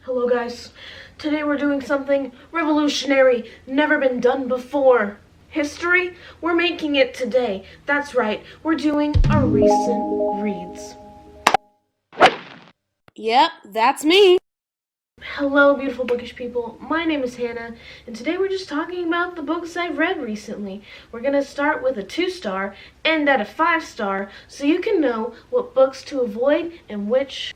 Hello guys, today we're doing something revolutionary, never been done before. History? We're making it today. That's right, we're doing our recent reads. Yep, that's me. Hello beautiful bookish people, my name is Hannah, and today we're just talking about the books I've read recently. We're going to start with a 2-star, end at a 5-star, so you can know what books to avoid and which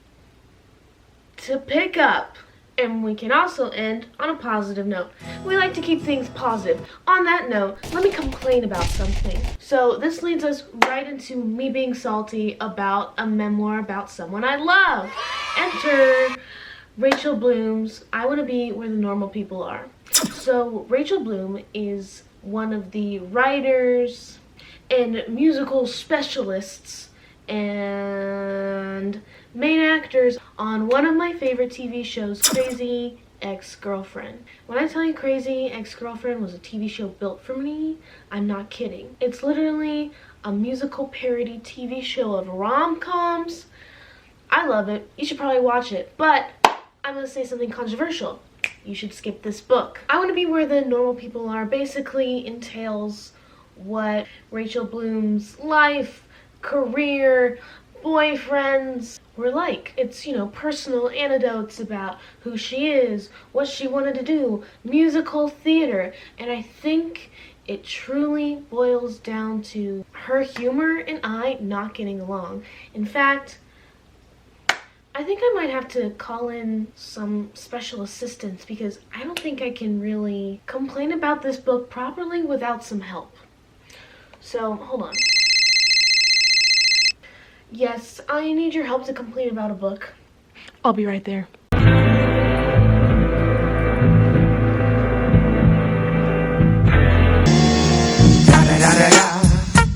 to pick up. And we can also end on a positive note. We like to keep things positive. On that note, let me complain about something. So this leads us right into me being salty about a memoir about someone I love. Enter Rachel Bloom's I Want to Be Where the Normal People Are. So Rachel Bloom is one of the writers and musical specialists and main actors on one of my favorite TV shows, Crazy Ex-Girlfriend. When I tell you Crazy Ex-Girlfriend was a TV show built for me, I'm not kidding. It's literally a musical parody TV show of rom-coms. I love it. You should probably watch it, but I'm going to say something controversial. You should skip this book. I Want to Be Where the Normal People Are basically entails what Rachel Bloom's life, career, boyfriends were like. It's, personal anecdotes about who she is, what she wanted to do, musical theater, and I think it truly boils down to her humor and I not getting along. In fact, I think I might have to call in some special assistance because I don't think I can really complain about this book properly without some help. So, hold on. Yes, I need your help to complain about a book. I'll be right there.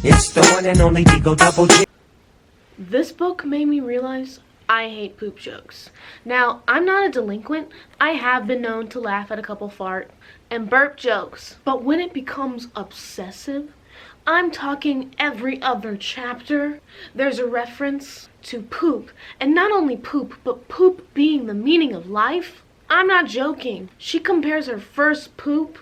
It's the one and only Digo Double G. This book made me realize I hate poop jokes. Now, I'm not a delinquent. I have been known to laugh at a couple fart and burp jokes. But when it becomes obsessive, I'm talking every other chapter, there's a reference to poop. And not only poop, but poop being the meaning of life. I'm not joking. She compares her first poop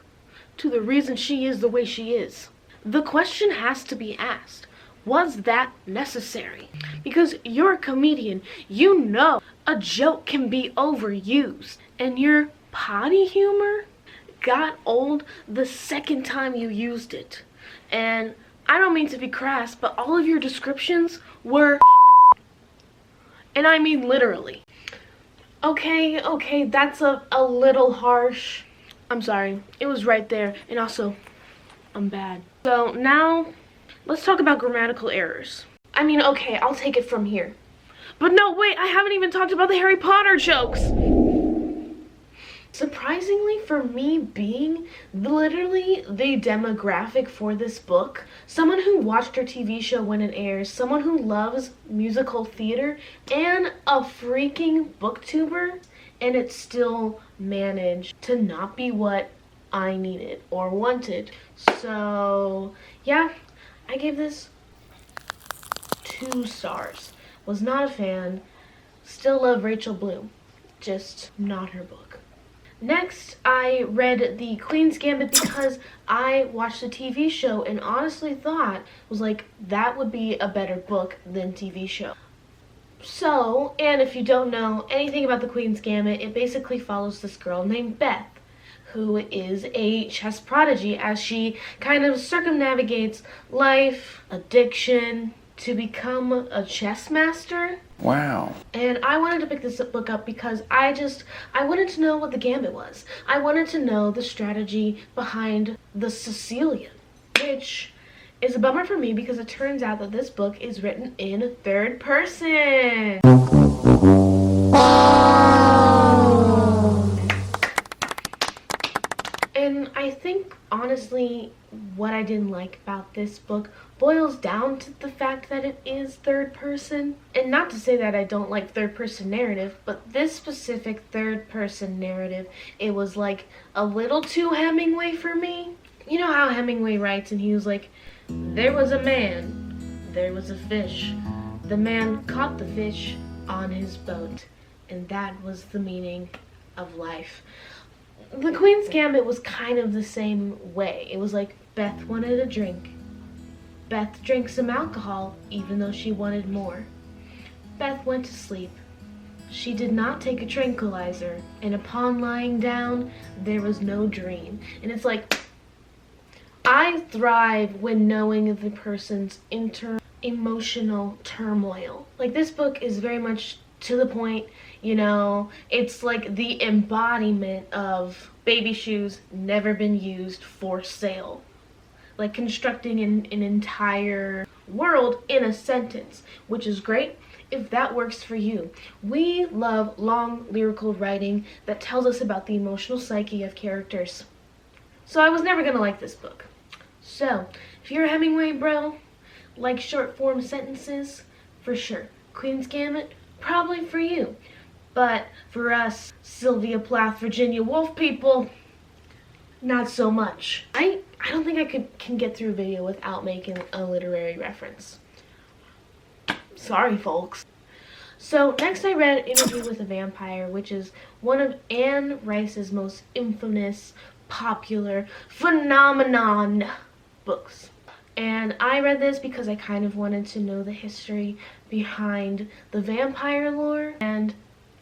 to the reason she is the way she is. The question has to be asked, was that necessary? Because you're a comedian, you know a joke can be overused. And your potty humor got old the second time you used it. And I don't mean to be crass, but all of your descriptions were, and I mean literally. Okay, that's a little harsh. I'm sorry, it was right there, and also, I'm bad. So now, let's talk about grammatical errors. I mean, okay, I'll take it from here. But no, wait, I haven't even talked about the Harry Potter jokes. Surprisingly, for me being literally the demographic for this book, someone who watched her TV show when it airs, someone who loves musical theater, and a freaking booktuber, and it still managed to not be what I needed or wanted. So, yeah, I gave this 2 stars. Was not a fan. Still love Rachel Bloom. Just not her book. Next, I read the Queens Gambit because I watched the TV show and honestly thought, was like, that would be a better book than TV show. So, and if you don't know anything about the Queens Gambit, it basically follows this girl named Beth, who is a chess prodigy as she kind of circumnavigates life, addiction, to become a chess master. Wow. And I wanted to pick this book up because I wanted to know what the gambit was. I wanted to know the strategy behind the Sicilian, which is a bummer for me because it turns out that this book is written in 3rd person. And I think, honestly, what I didn't like about this book boils down to the fact that it is 3rd person. And not to say that I don't like 3rd person narrative, but this specific 3rd person narrative, it was like a little too Hemingway for me. You know how Hemingway writes and he was like, there was a man, there was a fish. The man caught the fish on his boat. And that was the meaning of life. The Queen's Gambit was kind of the same way. It was like Beth wanted a drink. Beth drank some alcohol even though she wanted more. Beth went to sleep. She did not take a tranquilizer, and upon lying down, there was no dream. And it's like, I thrive when knowing the person's emotional turmoil. Like, this book is very much to the point, you know. It's like the embodiment of baby shoes never been used for sale. Like constructing an entire world in a sentence, which is great if that works for you. We love long lyrical writing that tells us about the emotional psyche of characters. So I was never gonna like this book. So, if you're a Hemingway bro, like short form sentences, for sure. Queen's Gambit, probably for you. But for us, Sylvia Plath, Virginia Woolf people, not so much. I don't think I can get through a video without making a literary reference. Sorry, folks. So next I read Interview with a Vampire, which is one of Anne Rice's most infamous, popular, phenomenon books. And I read this because I kind of wanted to know the history behind the vampire lore. And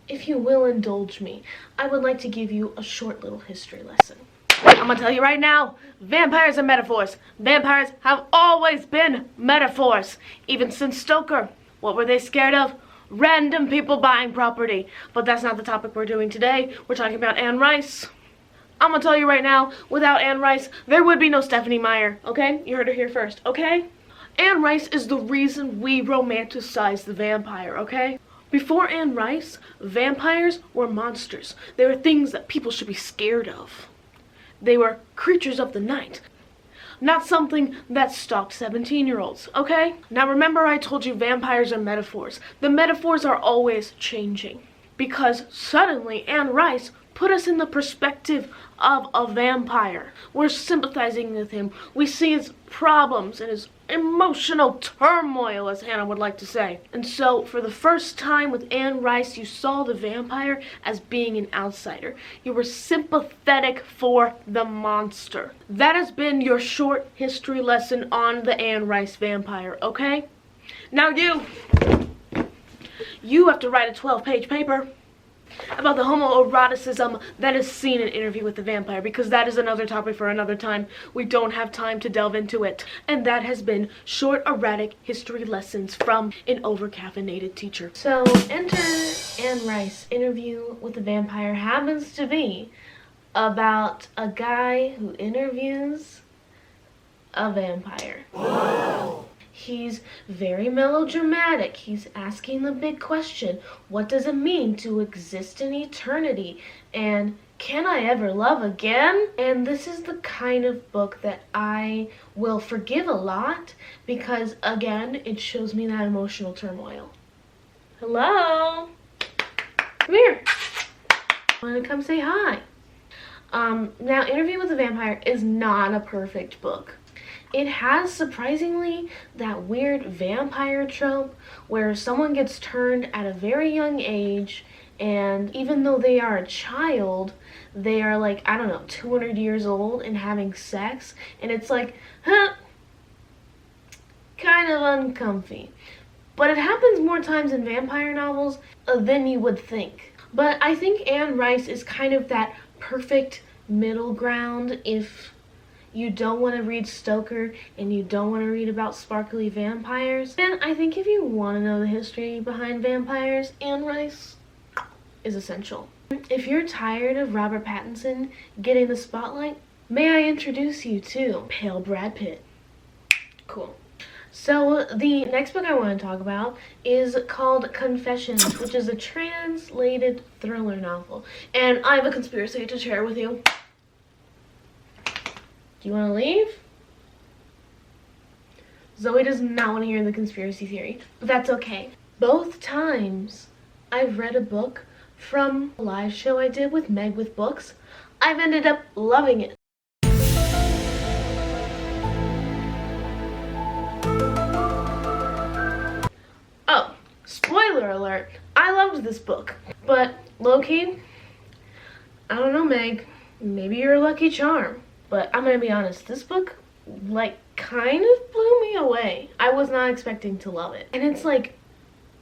if you will indulge me, I would like to give you a short little history lesson. I'm gonna tell you right now, vampires are metaphors. Vampires have always been metaphors, even since Stoker. What were they scared of? Random people buying property. But that's not the topic we're doing today. We're talking about Anne Rice. I'm gonna tell you right now, without Anne Rice, there would be no Stephenie Meyer, okay? You heard her here first, okay? Anne Rice is the reason we romanticize the vampire, okay? Before Anne Rice, vampires were monsters. They were things that people should be scared of. They were creatures of the night, not something that stalked 17-year-olds, okay? Now remember I told you vampires are metaphors. The metaphors are always changing because suddenly Anne Rice put us in the perspective of a vampire. We're sympathizing with him. We see his problems and his emotional turmoil, as Hannah would like to say. And so, for the first time with Anne Rice, you saw the vampire as being an outsider. You were sympathetic for the monster. That has been your short history lesson on the Anne Rice vampire, okay? Now you have to write a 12-page paper about the homoeroticism that is seen in Interview with the Vampire, because that is another topic for another time. We don't have time to delve into it. And that has been short, erratic history lessons from an over-caffeinated teacher. So, enter Anne Rice. Interview with the Vampire happens to be about a guy who interviews a vampire. Whoa. He's very melodramatic. He's asking the big question, what does it mean to exist in eternity? And can I ever love again? And this is the kind of book that I will forgive a lot because, again, it shows me that emotional turmoil. Hello? Come here. Want to come say hi? Now, Interview with the Vampire is not a perfect book. It has, surprisingly, that weird vampire trope where someone gets turned at a very young age, and even though they are a child, they are like, I don't know, 200 years old and having sex, and it's like, huh, kind of uncomfy. But it happens more times in vampire novels than you would think. But I think Anne Rice is kind of that perfect middle ground if you don't want to read Stoker and you don't want to read about sparkly vampires. And I think if you want to know the history behind vampires, Anne Rice is essential. If you're tired of Robert Pattinson getting the spotlight, may I introduce you to Pale Brad Pitt. Cool. So the next book I want to talk about is called Confessions, which is a translated thriller novel. And I have a conspiracy to share with you. Do you want to leave? Zoe does not want to hear the conspiracy theory, but that's okay. Both times I've read a book from a live show I did with Meg with Books, I've ended up loving it. Oh, spoiler alert, I loved this book, but low-key, I don't know, Meg. Maybe you're a lucky charm. But I'm gonna be honest, this book, like, kind of blew me away. I was not expecting to love it. And it's like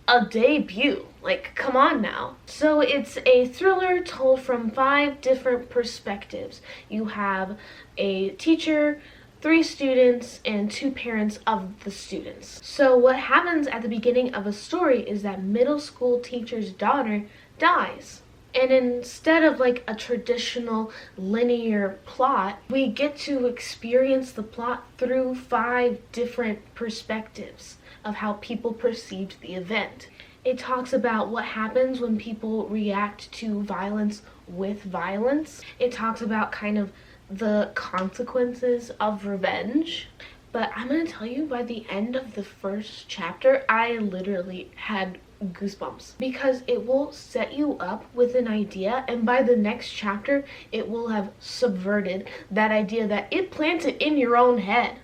a debut. Like, come on now. So it's a thriller told from 5 different perspectives. You have a teacher, 3 students, and 2 parents of the students. So what happens at the beginning of a story is that middle school teacher's daughter dies. And instead of like a traditional linear plot, we get to experience the plot through 5 different perspectives of how people perceived the event. It talks about what happens when people react to violence with violence. It talks about kind of the consequences of revenge. But I'm gonna tell you, by the end of the first chapter, I literally had goosebumps because it will set you up with an idea, and by the next chapter it will have subverted that idea that it planted in your own head.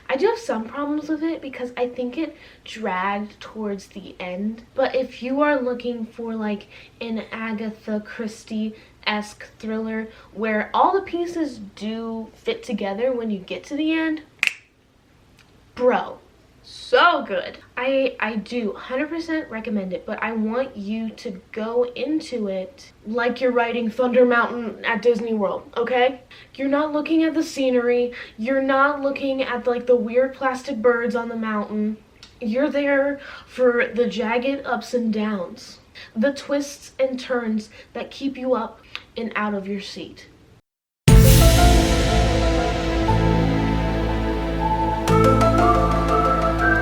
I do have some problems with it because I think it dragged towards the end. But if you are looking for like an Agatha Christie-esque thriller where all the pieces do fit together when you get to the end, bro, so good. I do 100% recommend it, but I want you to go into it like you're riding Thunder Mountain at Disney World, okay? You're not looking at the scenery. You're not looking at like the weird plastic birds on the mountain. You're there for the jagged ups and downs, the twists and turns that keep you up and out of your seat.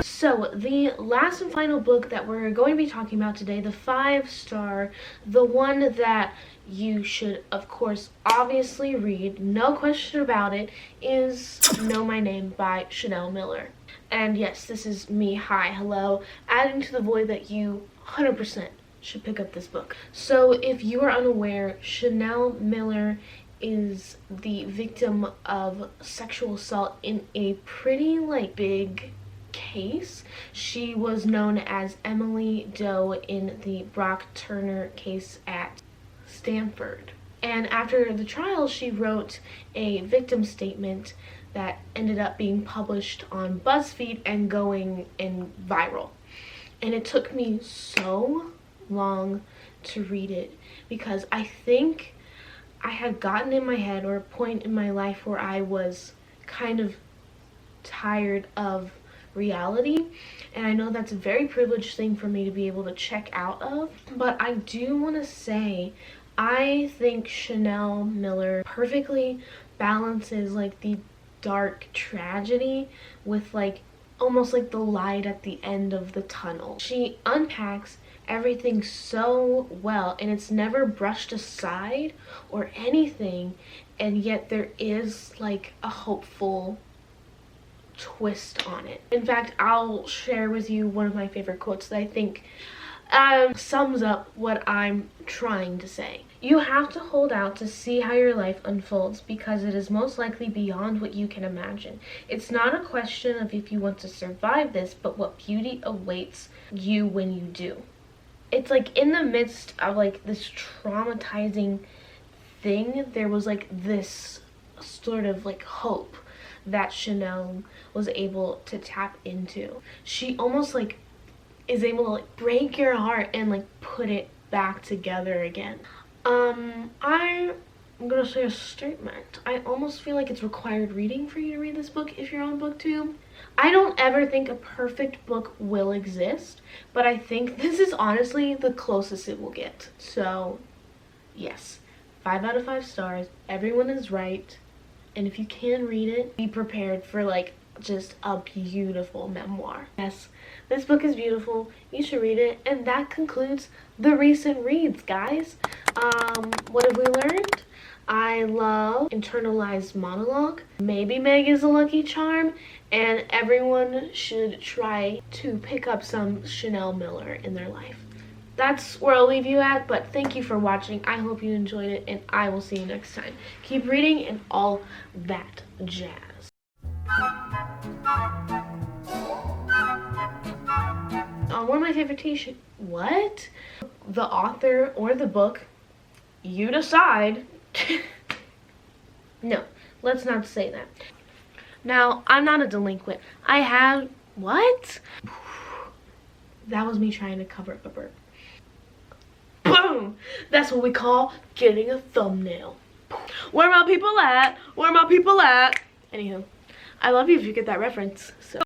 So the last and final book that we're going to be talking about today, the 5-star, the one that you should, of course, obviously read, no question about it, is Know My Name by Chanel Miller. And yes, this is me, hi, hello, adding to the void that you 100% should pick up this book. So if you are unaware, Chanel Miller is the victim of sexual assault in a pretty like big case. She was known as Emily Doe in the Brock Turner case at Stanford. And after the trial, she wrote a victim statement that ended up being published on BuzzFeed and going viral. And it took me so long to read it because I think I had gotten in my head, or a point in my life where I was kind of tired of reality, and I know that's a very privileged thing for me to be able to check out of, but I do want to say I think Chanel Miller perfectly balances like the dark tragedy with like almost like the light at the end of the tunnel. She unpacks everything so well, and it's never brushed aside or anything, and yet there is like a hopeful twist on it. In fact, I'll share with you one of my favorite quotes that I think sums up what I'm trying to say. You have to hold out to see how your life unfolds because it is most likely beyond what you can imagine. It's not a question of if you want to survive this, but what beauty awaits you when you do. It's like in the midst of like this traumatizing thing, there was like this sort of like hope that Chanel was able to tap into. She almost like is able to like break your heart and like put it back together again. I'm gonna say a statement. I almost feel like it's required reading for you to read this book if you're on BookTube. I don't ever think a perfect book will exist, but I think this is honestly the closest it will get. So yes, 5 out of 5 stars. Everyone is right. And if you can read it, be prepared for like just a beautiful memoir. Yes, this book is beautiful. You should read it. And that concludes the recent reads, guys. What have we learned? I love internalized monologue. Maybe Meg is a lucky charm. And everyone should try to pick up some Chanel Miller in their life. That's where I'll leave you at, but thank you for watching. I hope you enjoyed it, and I will see you next time. Keep reading and all that jazz. One of my favorite t-shirts. What? the author or the book, you decide. No, let's not say that. Now, I'm not a delinquent. I have, what? That was me trying to cover up a burp. Boom! That's what we call getting a thumbnail. Where my people at? Where my people at? Anywho, I love you if you get that reference. So.